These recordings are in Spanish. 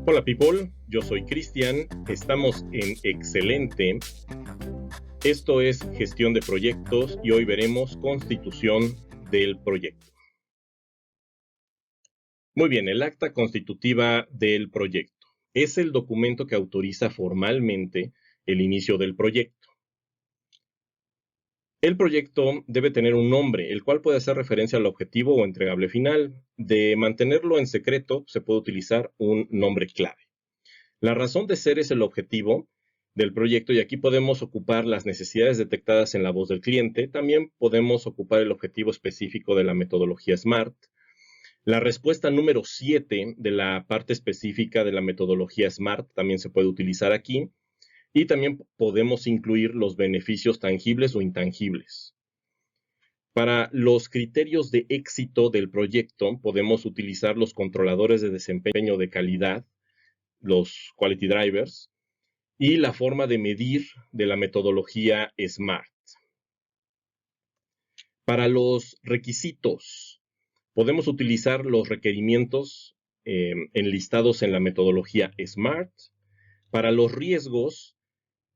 Hola people, yo soy Cristian, estamos en Excelente. Esto es gestión de proyectos y hoy veremos constitución del proyecto. Muy bien, el acta constitutiva del proyecto es el documento que autoriza formalmente el inicio del proyecto. El proyecto debe tener un nombre, el cual puede hacer referencia al objetivo o entregable final. De mantenerlo en secreto, se puede utilizar un nombre clave. La razón de ser es el objetivo del proyecto y aquí podemos ocupar las necesidades detectadas en la voz del cliente. También podemos ocupar el objetivo específico de la metodología SMART. La respuesta número 7 de la parte específica de la metodología SMART también se puede utilizar aquí. Y también podemos incluir los beneficios tangibles o intangibles. Para los criterios de éxito del proyecto podemos utilizar los controladores de desempeño de calidad, los quality drivers, y la forma de medir de la metodología SMART. Para los requisitos, podemos utilizar los requerimientos enlistados en la metodología SMART. Para los riesgos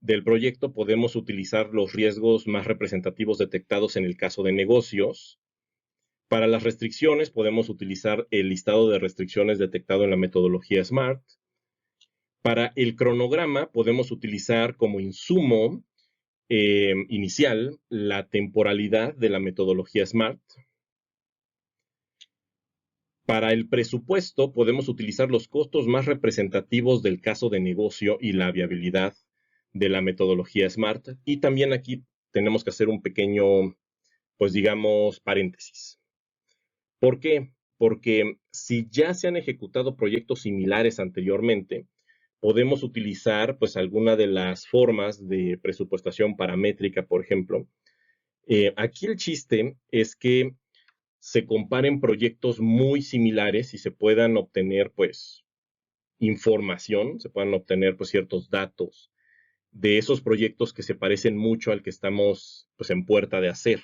del proyecto, podemos utilizar los riesgos más representativos detectados en el caso de negocios. Para las restricciones, podemos utilizar el listado de restricciones detectado en la metodología SMART. Para el cronograma, podemos utilizar como insumo inicial la temporalidad de la metodología SMART. Para el presupuesto podemos utilizar los costos más representativos del caso de negocio y la viabilidad de la metodología SMART. Y también aquí tenemos que hacer un pequeño, pues digamos, paréntesis. ¿Por qué? Porque si ya se han ejecutado proyectos similares anteriormente, podemos utilizar pues alguna de las formas de presupuestación paramétrica, por ejemplo. Aquí el chiste es que se comparen proyectos muy similares y se puedan obtener pues información, se puedan obtener pues ciertos datos de esos proyectos que se parecen mucho al que estamos pues en puerta de hacer.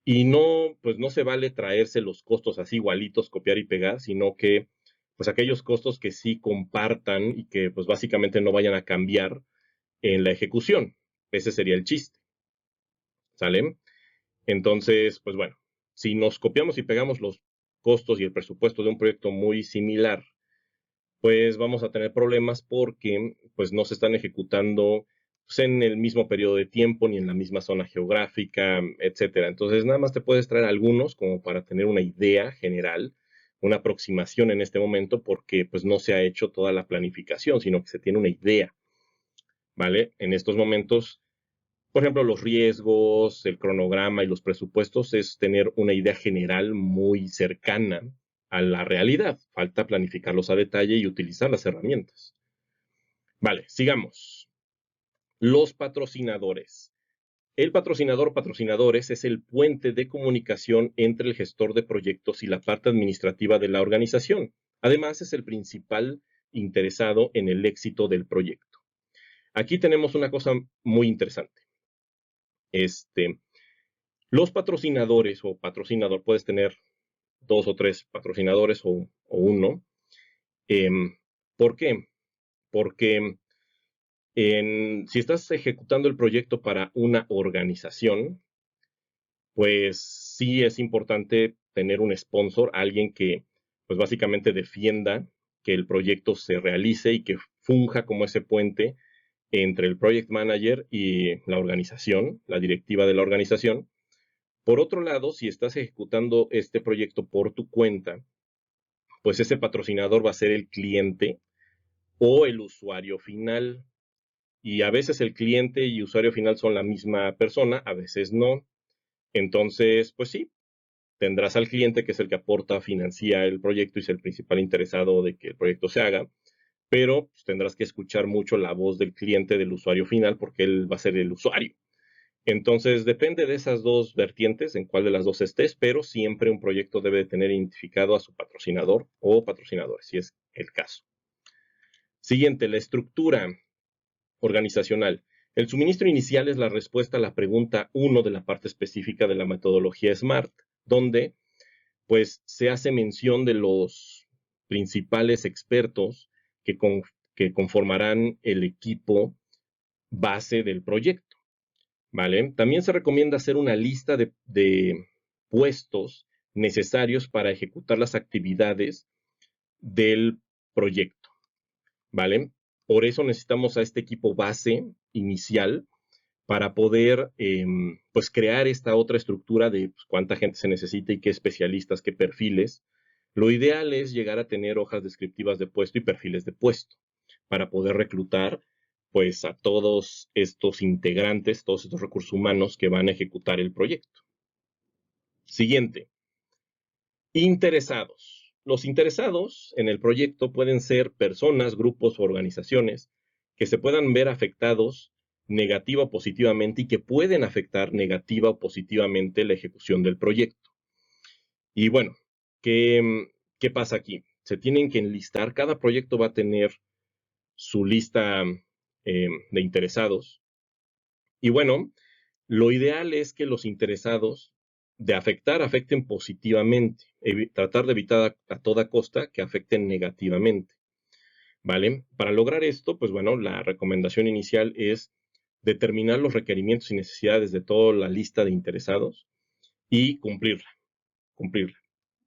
Y no, pues no se vale traerse los costos así igualitos, copiar y pegar, sino que pues aquellos costos que sí compartan y que pues básicamente no vayan a cambiar en la ejecución. Ese sería el chiste, ¿sale? Entonces, pues bueno, si nos copiamos y pegamos los costos y el presupuesto de un proyecto muy similar, pues vamos a tener problemas porque pues no se están ejecutando pues, en el mismo periodo de tiempo ni en la misma zona geográfica, etcétera. Entonces, nada más te puedes traer algunos como para tener una idea general, una aproximación en este momento, porque pues no se ha hecho toda la planificación, sino que se tiene una idea, ¿vale? En estos momentos, por ejemplo, los riesgos, el cronograma y los presupuestos es tener una idea general muy cercana a la realidad. Falta planificarlos a detalle y utilizar las herramientas. Vale, sigamos. Los patrocinadores. El patrocinador o patrocinadores es el puente de comunicación entre el gestor de proyectos y la parte administrativa de la organización. Además, es el principal interesado en el éxito del proyecto. Aquí tenemos una cosa muy interesante. Los patrocinadores o patrocinador, puedes tener 2 o 3 patrocinadores o uno. ¿Por qué? Porque si estás ejecutando el proyecto para una organización, pues sí es importante tener un sponsor, alguien que pues básicamente defienda que el proyecto se realice y que funja como ese puente entre el project manager y la organización, la directiva de la organización. Por otro lado, si estás ejecutando este proyecto por tu cuenta, pues ese patrocinador va a ser el cliente o el usuario final. Y a veces el cliente y usuario final son la misma persona, a veces no. Entonces, pues sí, tendrás al cliente que es el que aporta, financia el proyecto y es el principal interesado de que el proyecto se haga, pero pues, tendrás que escuchar mucho la voz del cliente, del usuario final, porque él va a ser el usuario. Entonces, depende de esas dos vertientes, en cuál de las dos estés, pero siempre un proyecto debe tener identificado a su patrocinador o patrocinadores, si es el caso. Siguiente, la estructura organizacional. El suministro inicial es la respuesta a la pregunta 1 de la parte específica de la metodología SMART, donde pues se hace mención de los principales expertos que, que conformarán el equipo base del proyecto, ¿vale? También se recomienda hacer una lista de puestos necesarios para ejecutar las actividades del proyecto, ¿vale? Por eso necesitamos a este equipo base inicial para poder pues crear esta otra estructura de pues, cuánta gente se necesita y qué especialistas, qué perfiles. Lo ideal es llegar a tener hojas descriptivas de puesto y perfiles de puesto para poder reclutar pues a todos estos integrantes, todos estos recursos humanos que van a ejecutar el proyecto. Siguiente, interesados. Los interesados en el proyecto pueden ser personas, grupos o organizaciones que se puedan ver afectados negativa o positivamente y que pueden afectar negativa o positivamente la ejecución del proyecto. Y bueno, ¿qué pasa aquí? Se tienen que enlistar, cada proyecto va a tener su lista de interesados. Y bueno, lo ideal es que los interesados de afectar afecten positivamente, tratar de evitar a toda costa que afecten negativamente, ¿vale? Para lograr esto, pues bueno, la recomendación inicial es determinar los requerimientos y necesidades de toda la lista de interesados y cumplirla,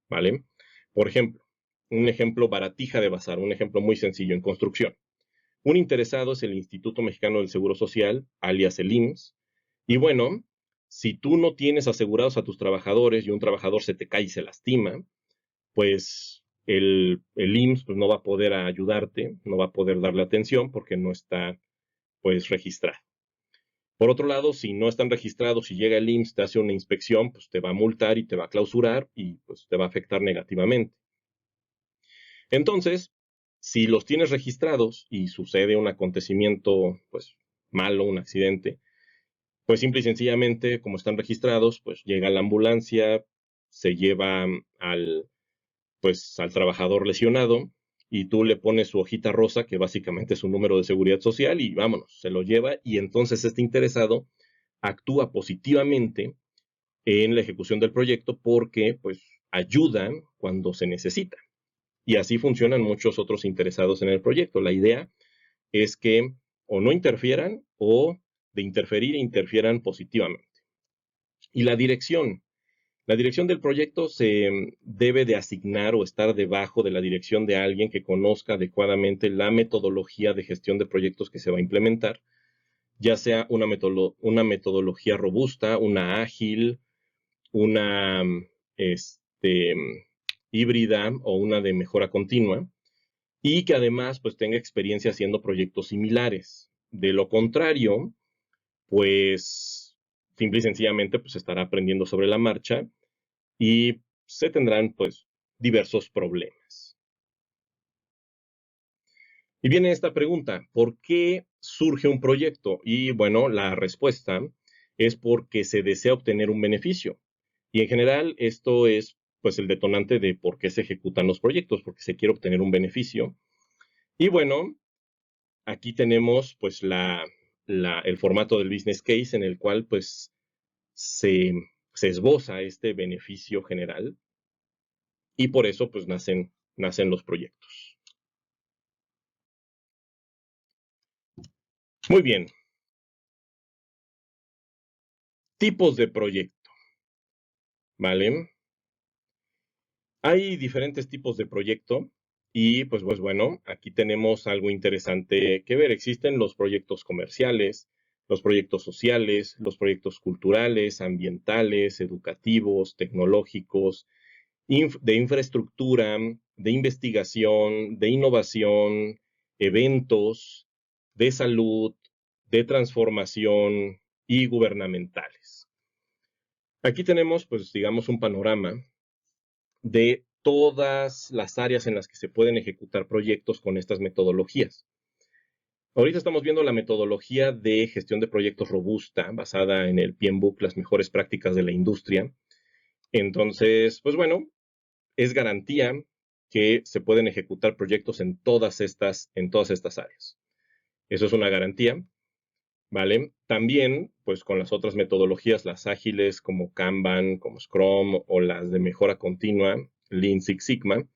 ¿vale? Por ejemplo, un ejemplo baratija de bazar, un ejemplo muy sencillo en construcción. Un interesado es el Instituto Mexicano del Seguro Social, alias el IMSS, y bueno, si tú no tienes asegurados a tus trabajadores y un trabajador se te cae y se lastima, pues el IMSS pues, no va a poder ayudarte, no va a poder darle atención porque no está pues registrado. Por otro lado, si no están registrados, si llega el IMSS, te hace una inspección, pues te va a multar y te va a clausurar y pues te va a afectar negativamente. Entonces, si los tienes registrados y sucede un acontecimiento pues malo, un accidente, pues simple y sencillamente, como están registrados, pues llega la ambulancia, se lleva al trabajador lesionado y tú le pones su hojita rosa, que básicamente es un número de seguridad social, y vámonos, se lo lleva y entonces este interesado actúa positivamente en la ejecución del proyecto porque pues ayuda cuando se necesita. Y así funcionan muchos otros interesados en el proyecto. La idea es que o no interfieran o de interferir interfieran positivamente. Y la dirección. La dirección del proyecto se debe de asignar o estar debajo de la dirección de alguien que conozca adecuadamente la metodología de gestión de proyectos que se va a implementar, ya sea una metodología robusta, una ágil, una este, híbrida o una de mejora continua, y que además pues tenga experiencia haciendo proyectos similares. De lo contrario, pues simple y sencillamente pues estará aprendiendo sobre la marcha y se tendrán pues diversos problemas. Y viene esta pregunta, ¿por qué surge un proyecto? Y bueno, la respuesta es porque se desea obtener un beneficio. Y en general esto es pues el detonante de por qué se ejecutan los proyectos, porque se quiere obtener un beneficio. Y bueno, aquí tenemos pues el formato del business case en el cual pues se, se esboza este beneficio general y por eso pues nacen los proyectos. Muy bien, tipos de proyecto, ¿vale? Hay diferentes tipos de proyecto y pues bueno, aquí tenemos algo interesante que ver. Existen los proyectos comerciales, los proyectos sociales, los proyectos culturales, ambientales, educativos, tecnológicos, de infraestructura, de investigación, de innovación, eventos, de salud, de transformación y gubernamentales. Aquí tenemos, pues, digamos, un panorama de todas las áreas en las que se pueden ejecutar proyectos con estas metodologías. Ahorita estamos viendo la metodología de gestión de proyectos robusta, basada en el PMBOK, las mejores prácticas de la industria. Entonces, pues bueno, es garantía que se pueden ejecutar proyectos en todas estas áreas. Eso es una garantía, ¿vale? También, pues con las otras metodologías, las ágiles como Kanban, como Scrum o las de mejora continua, Lean Six Sigma,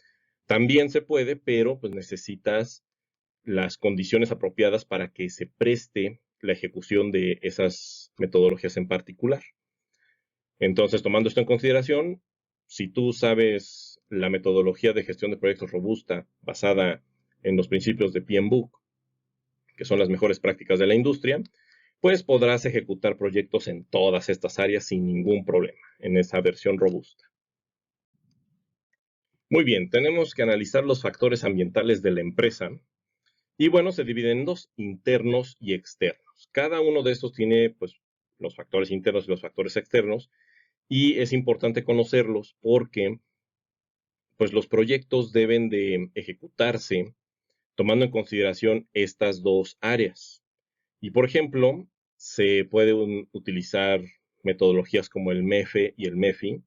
también se puede, pero pues necesitas las condiciones apropiadas para que se preste la ejecución de esas metodologías en particular. Entonces, tomando esto en consideración, si tú sabes la metodología de gestión de proyectos robusta basada en los principios de PMBOK, que son las mejores prácticas de la industria, pues podrás ejecutar proyectos en todas estas áreas sin ningún problema, en esa versión robusta. Muy bien, tenemos que analizar los factores ambientales de la empresa. Y bueno, se dividen en dos, internos y externos. Cada uno de estos tiene pues los factores internos y los factores externos, y es importante conocerlos porque pues los proyectos deben de ejecutarse tomando en consideración estas dos áreas. Y por ejemplo, se pueden utilizar metodologías como el MEFE y el MEFI,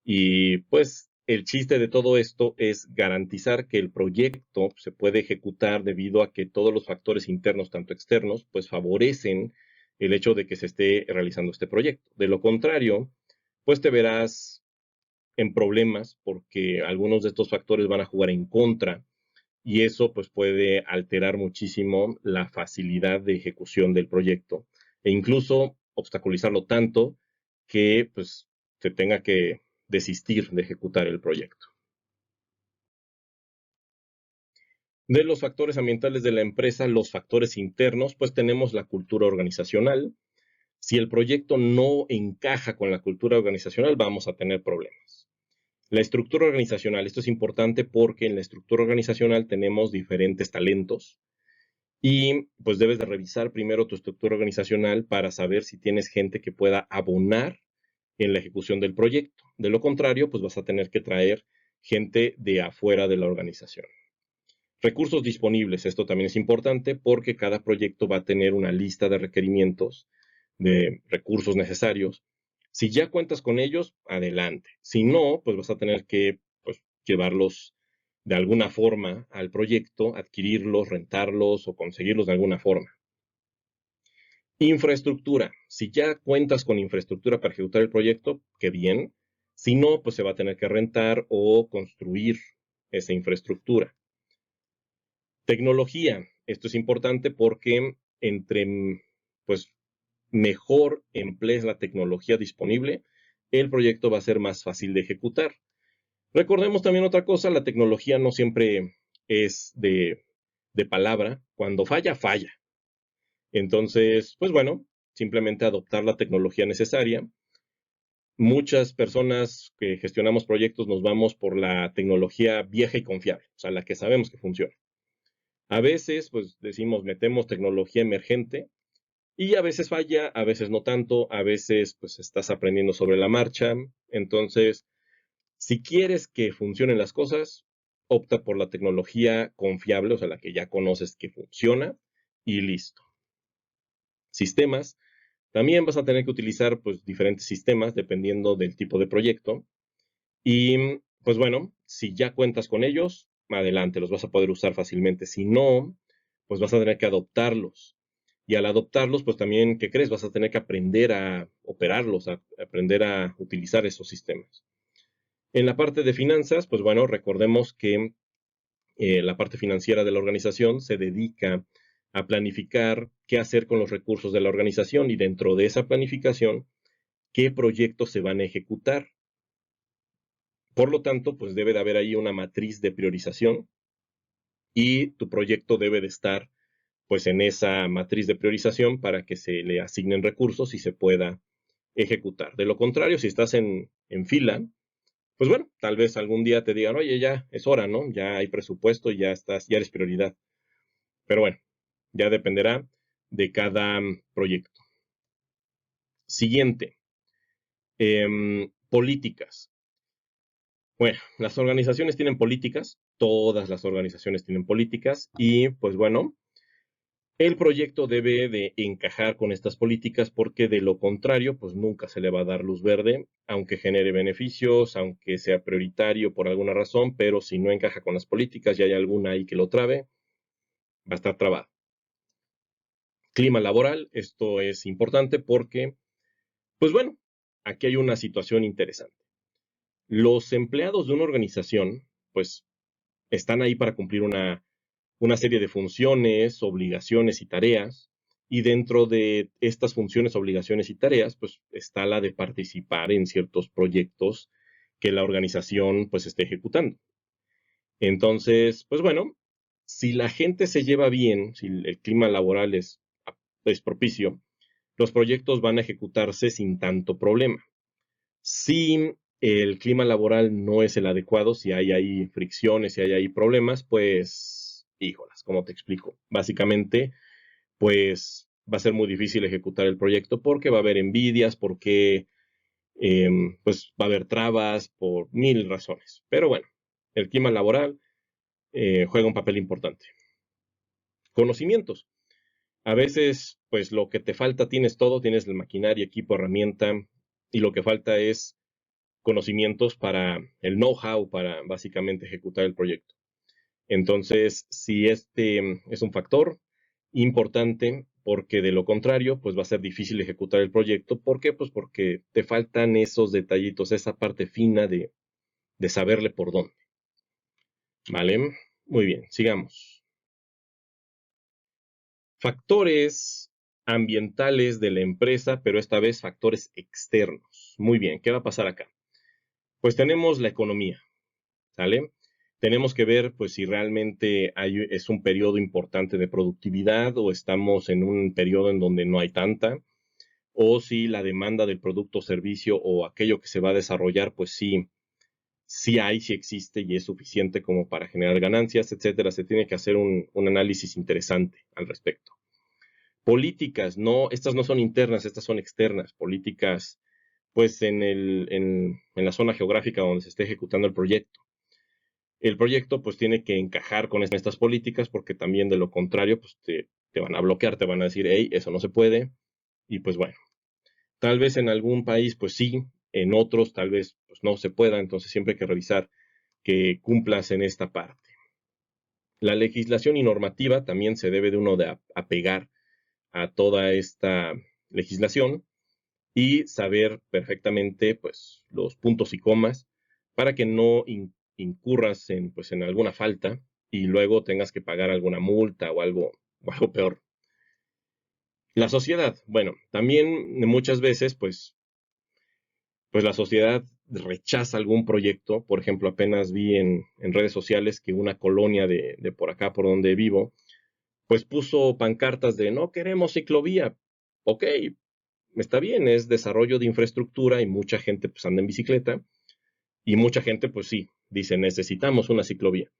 y pues el chiste de todo esto es garantizar que el proyecto se puede ejecutar debido a que todos los factores internos, tanto externos, pues favorecen el hecho de que se esté realizando este proyecto. De lo contrario, pues te verás en problemas porque algunos de estos factores van a jugar en contra, y eso pues puede alterar muchísimo la facilidad de ejecución del proyecto e incluso obstaculizarlo tanto que pues se tenga que desistir de ejecutar el proyecto. De los factores ambientales de la empresa, los factores internos, pues tenemos la cultura organizacional. Si el proyecto no encaja con la cultura organizacional, vamos a tener problemas. La estructura organizacional, esto es importante porque en la estructura organizacional tenemos diferentes talentos y pues debes de revisar primero tu estructura organizacional para saber si tienes gente que pueda abonar en la ejecución del proyecto. De lo contrario, pues vas a tener que traer gente de afuera de la organización. Recursos disponibles, esto también es importante porque cada proyecto va a tener una lista de requerimientos de recursos necesarios. Si ya cuentas con ellos, adelante. Si no, pues vas a tener que pues, llevarlos de alguna forma al proyecto, adquirirlos, rentarlos o conseguirlos de alguna forma. Infraestructura. Si ya cuentas con infraestructura para ejecutar el proyecto, qué bien. Si no, pues se va a tener que rentar o construir esa infraestructura. Tecnología. Esto es importante porque entre pues mejor emplees la tecnología disponible, el proyecto va a ser más fácil de ejecutar. Recordemos también otra cosa, la tecnología no siempre es de palabra. Cuando falla, falla. Entonces, pues bueno, simplemente adoptar la tecnología necesaria. Muchas personas que gestionamos proyectos nos vamos por la tecnología vieja y confiable, o sea, la que sabemos que funciona. A veces, pues decimos, metemos tecnología emergente y a veces falla, a veces no tanto, a veces pues estás aprendiendo sobre la marcha. Entonces, si quieres que funcionen las cosas, opta por la tecnología confiable, o sea, la que ya conoces que funciona y listo. Sistemas. También vas a tener que utilizar pues diferentes sistemas dependiendo del tipo de proyecto. Y pues bueno, si ya cuentas con ellos, adelante, los vas a poder usar fácilmente. Si no, pues vas a tener que adoptarlos. Y al adoptarlos, pues también, ¿qué crees? Vas a tener que aprender a operarlos, a aprender a utilizar esos sistemas. En la parte de finanzas, pues bueno, recordemos que la parte financiera de la organización se dedica a planificar qué hacer con los recursos de la organización y dentro de esa planificación, qué proyectos se van a ejecutar. Por lo tanto, pues debe de haber ahí una matriz de priorización y tu proyecto debe de estar pues en esa matriz de priorización para que se le asignen recursos y se pueda ejecutar. De lo contrario, si estás en fila, pues bueno, tal vez algún día te digan, oye, ya es hora, ¿no? Ya hay presupuesto, ya estás, ya eres prioridad. Pero bueno, ya dependerá de cada proyecto. Siguiente, políticas. Bueno, las organizaciones tienen políticas, todas las organizaciones tienen políticas y pues bueno, el proyecto debe de encajar con estas políticas porque de lo contrario, pues nunca se le va a dar luz verde, aunque genere beneficios, aunque sea prioritario por alguna razón, pero si no encaja con las políticas y hay alguna ahí que lo trabe, va a estar trabado. Clima laboral, esto es importante porque, pues bueno, aquí hay una situación interesante. Los empleados de una organización, pues, están ahí para cumplir una serie de funciones, obligaciones y tareas. Y dentro de estas funciones, obligaciones y tareas, pues está la de participar en ciertos proyectos que la organización pues esté ejecutando. Entonces, pues bueno, si la gente se lleva bien, si el clima laboral es propicio, los proyectos van a ejecutarse sin tanto problema. Si el clima laboral no es el adecuado, si hay ahí fricciones, si hay ahí problemas, pues, híjolas, ¿cómo te explico? Básicamente, pues va a ser muy difícil ejecutar el proyecto porque va a haber envidias, porque pues va a haber trabas por mil razones. Pero bueno, el clima laboral juega un papel importante. Conocimientos. A veces, pues lo que te falta tienes todo, tienes la maquinaria, equipo, herramienta, y lo que falta es conocimientos para el know-how, para básicamente ejecutar el proyecto. Entonces, si este es un factor importante, porque de lo contrario, pues va a ser difícil ejecutar el proyecto. ¿Por qué? Pues porque te faltan esos detallitos, esa parte fina de saberle por dónde. ¿Vale? Muy bien, sigamos. Factores ambientales de la empresa, pero esta vez factores externos. Muy bien, ¿qué va a pasar acá? Pues tenemos la economía, ¿sale? Tenemos que ver pues si realmente es un periodo importante de productividad o estamos en un periodo en donde no hay tanta, o si la demanda del producto o servicio o aquello que se va a desarrollar pues sí hay, sí existe y es suficiente como para generar ganancias, etcétera. Se tiene que hacer un análisis interesante al respecto. Políticas, no, estas no son internas, estas son externas, políticas pues en la zona geográfica donde se esté ejecutando el proyecto. El proyecto pues tiene que encajar con estas políticas porque también de lo contrario pues te van a bloquear, te van a decir, hey, eso no se puede. Y pues bueno, tal vez en algún país pues sí, en otros tal vez pues no se pueda, entonces siempre hay que revisar que cumplas en esta parte. La legislación y normativa también se debe de uno de apegar a toda esta legislación y saber perfectamente pues los puntos y comas para que no incurras en pues en alguna falta y luego tengas que pagar alguna multa o algo peor. La sociedad, bueno, también muchas veces pues la sociedad rechaza algún proyecto. Por ejemplo, apenas vi en redes sociales que una colonia de por acá, por donde vivo, pues puso pancartas de no queremos ciclovía. Ok, está bien, es desarrollo de infraestructura y mucha gente pues anda en bicicleta y mucha gente pues sí, dice necesitamos una ciclovía.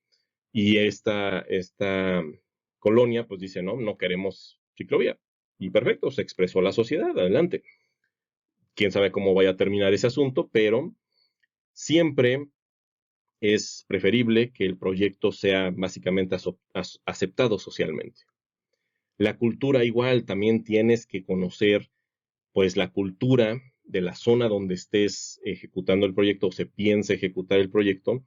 Y esta colonia pues dice no queremos ciclovía. Y perfecto, se expresó la sociedad, adelante. Quién sabe cómo vaya a terminar ese asunto, pero siempre es preferible que el proyecto sea básicamente aceptado socialmente. La cultura igual, también tienes que conocer pues la cultura de la zona donde estés ejecutando el proyecto o se piensa ejecutar el proyecto,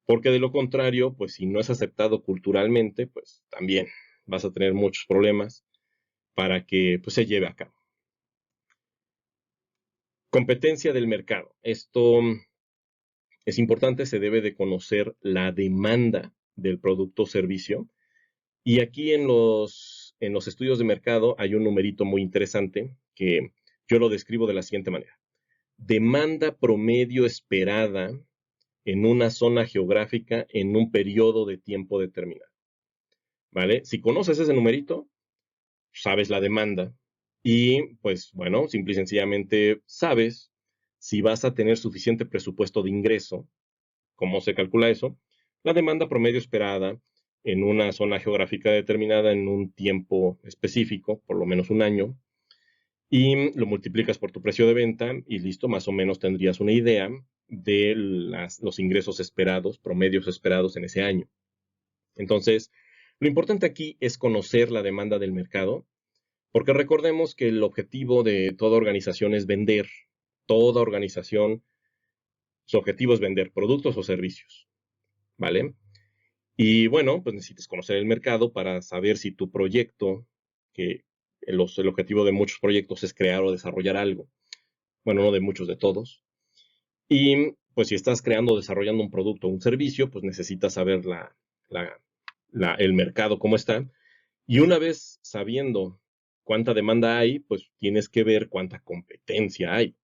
porque de lo contrario, pues si no es aceptado culturalmente, pues también vas a tener muchos problemas para que pues, se lleve a cabo. Competencia del mercado. Esto es importante, se debe de conocer la demanda del producto o servicio. Y aquí en los estudios de mercado hay un numerito muy interesante que yo lo describo de la siguiente manera. Demanda promedio esperada en una zona geográfica en un periodo de tiempo determinado. ¿Vale? Si conoces ese numerito, sabes la demanda y pues bueno, simple y sencillamente sabes si vas a tener suficiente presupuesto de ingreso. ¿Cómo se calcula eso? La demanda promedio esperada en una zona geográfica determinada en un tiempo específico, por lo menos un año, y lo multiplicas por tu precio de venta y listo, más o menos tendrías una idea de los ingresos esperados, promedios esperados en ese año. Entonces, lo importante aquí es conocer la demanda del mercado, porque recordemos que el objetivo de toda organización es vender. Toda organización, su objetivo es vender productos o servicios, ¿vale? Y bueno, pues necesitas conocer el mercado para saber si tu proyecto, que el objetivo de muchos proyectos es crear o desarrollar algo, bueno, no de muchos, de todos. Y pues si estás creando o desarrollando un producto o un servicio, pues necesitas saber la el mercado cómo está. Y una vez sabiendo cuánta demanda hay, pues tienes que ver cuánta competencia hay.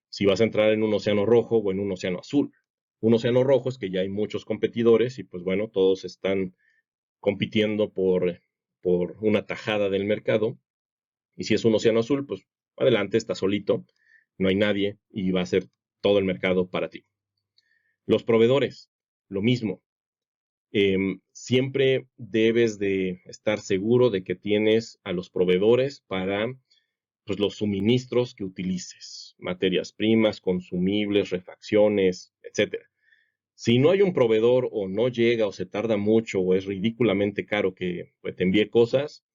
Si vas a entrar en un océano rojo o en un océano azul. Un océano rojo es que ya hay muchos competidores y pues bueno, todos están compitiendo por una tajada del mercado. Y si es un océano azul, pues adelante, está solito, no hay nadie y va a ser todo el mercado para ti. Los proveedores, lo mismo. Siempre debes de estar seguro de que tienes a los proveedores para pues, los suministros que utilices, materias primas, consumibles, refacciones, etc. Si no hay un proveedor o no llega o se tarda mucho o es ridículamente caro que pues, te envíe cosas,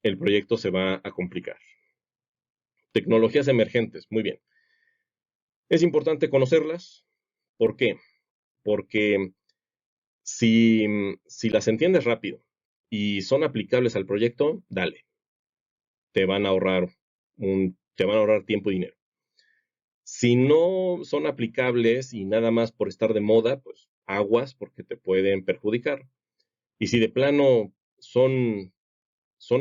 el proyecto se va a complicar. Tecnologías emergentes, muy bien. Es importante conocerlas. ¿Por qué? Porque si las entiendes rápido y son aplicables al proyecto, dale. Te van a ahorrar tiempo y dinero. Si no son aplicables y nada más por estar de moda, pues aguas porque te pueden perjudicar. Y si de plano son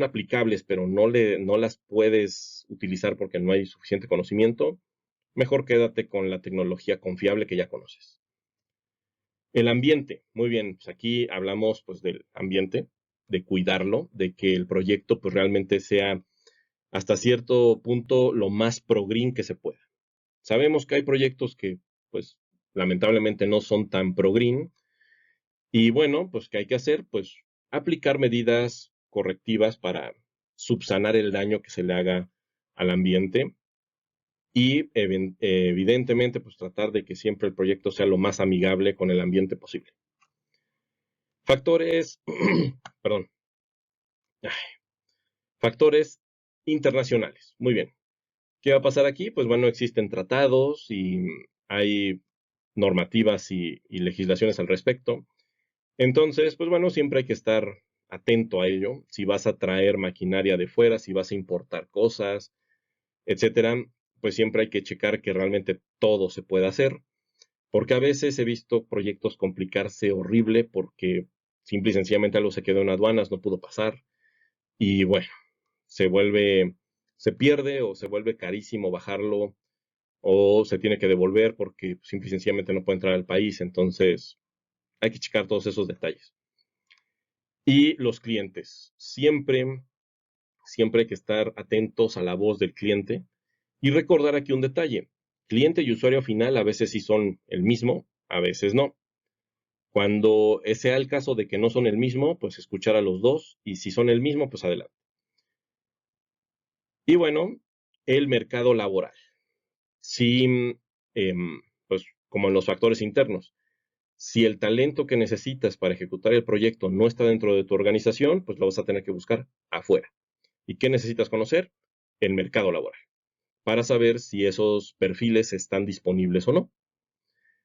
aplicables, pero no las puedes utilizar porque no hay suficiente conocimiento, mejor quédate con la tecnología confiable que ya conoces. El ambiente, muy bien, pues aquí hablamos pues del ambiente, de cuidarlo, de que el proyecto pues realmente sea hasta cierto punto lo más pro green que se pueda. Sabemos que hay proyectos que pues lamentablemente no son tan pro green y bueno, pues ¿qué hay que hacer? Pues aplicar medidas correctivas para subsanar el daño que se le haga al ambiente y evidentemente pues tratar de que siempre el proyecto sea lo más amigable con el ambiente posible. Factores, perdón, factores internacionales. Muy bien. ¿Qué va a pasar aquí? Pues bueno, existen tratados y hay normativas y legislaciones al respecto. Entonces, pues bueno, siempre hay que estar atento a ello. Si vas a traer maquinaria de fuera, si vas a importar cosas, etcétera, pues siempre hay que checar que realmente todo se pueda hacer. Porque a veces he visto proyectos complicarse horrible porque simple y sencillamente algo se quedó en aduanas, no pudo pasar. Y bueno, se pierde o se vuelve carísimo bajarlo o se tiene que devolver porque simple y sencillamente no puede entrar al país. Entonces, hay que checar todos esos detalles. Y los clientes. Siempre hay que estar atentos a la voz del cliente y recordar aquí un detalle. Cliente y usuario final a veces sí son el mismo, a veces no. Cuando sea el caso de que no son el mismo, pues escuchar a los dos y si son el mismo, pues adelante. Y bueno, el mercado laboral. Sí, pues como en los factores internos. Si el talento que necesitas para ejecutar el proyecto no está dentro de tu organización, pues lo vas a tener que buscar afuera. ¿Y qué necesitas conocer? El mercado laboral, para saber si esos perfiles están disponibles o no.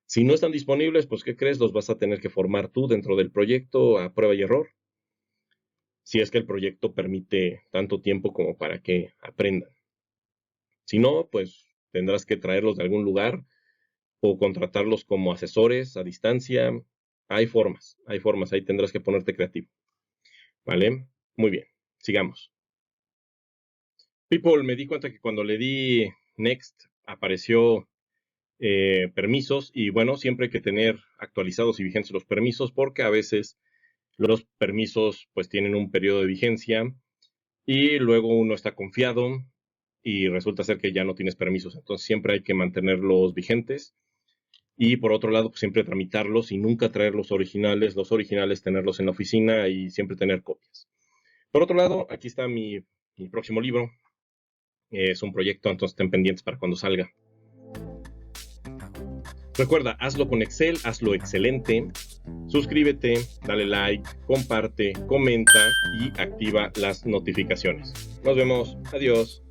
Si no están disponibles, pues ¿qué crees? Los vas a tener que formar tú dentro del proyecto a prueba y error. Si es que el proyecto permite tanto tiempo como para que aprendan. Si no, pues tendrás que traerlos de algún lugar o contratarlos como asesores a distancia. Hay formas, ahí tendrás que ponerte creativo. ¿Vale? Muy bien, sigamos. People, me di cuenta que cuando le di next apareció permisos y bueno, siempre hay que tener actualizados y vigentes los permisos porque a veces los permisos pues tienen un periodo de vigencia y luego uno está confiado y resulta ser que ya no tienes permisos. Entonces siempre hay que mantenerlos vigentes y por otro lado pues, siempre tramitarlos y nunca traer los originales tenerlos en la oficina y siempre tener copias. Por otro lado, aquí está mi próximo libro. Es un proyecto, entonces estén pendientes para cuando salga. Recuerda, hazlo con Excel, hazlo excelente. Suscríbete, dale like, comparte, comenta y activa las notificaciones. Nos vemos. Adiós.